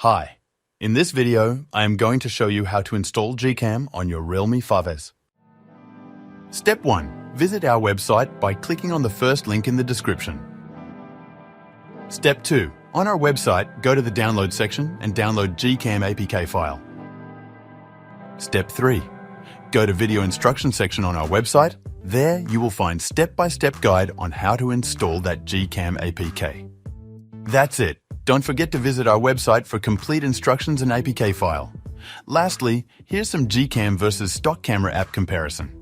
Hi, in this video I am going to show you how to install GCam on your Realme 5S. Step 1. Visit our website by clicking on the first link in the description. Step 2. On our website, go to the download section and download GCam APK file. Step 3. Go to video instruction section on our website. There you will find step-by-step guide on how to install that GCam APK. That's it. Don't forget to visit our website for complete instructions and APK file. Lastly, here's some GCam versus stock camera app comparison.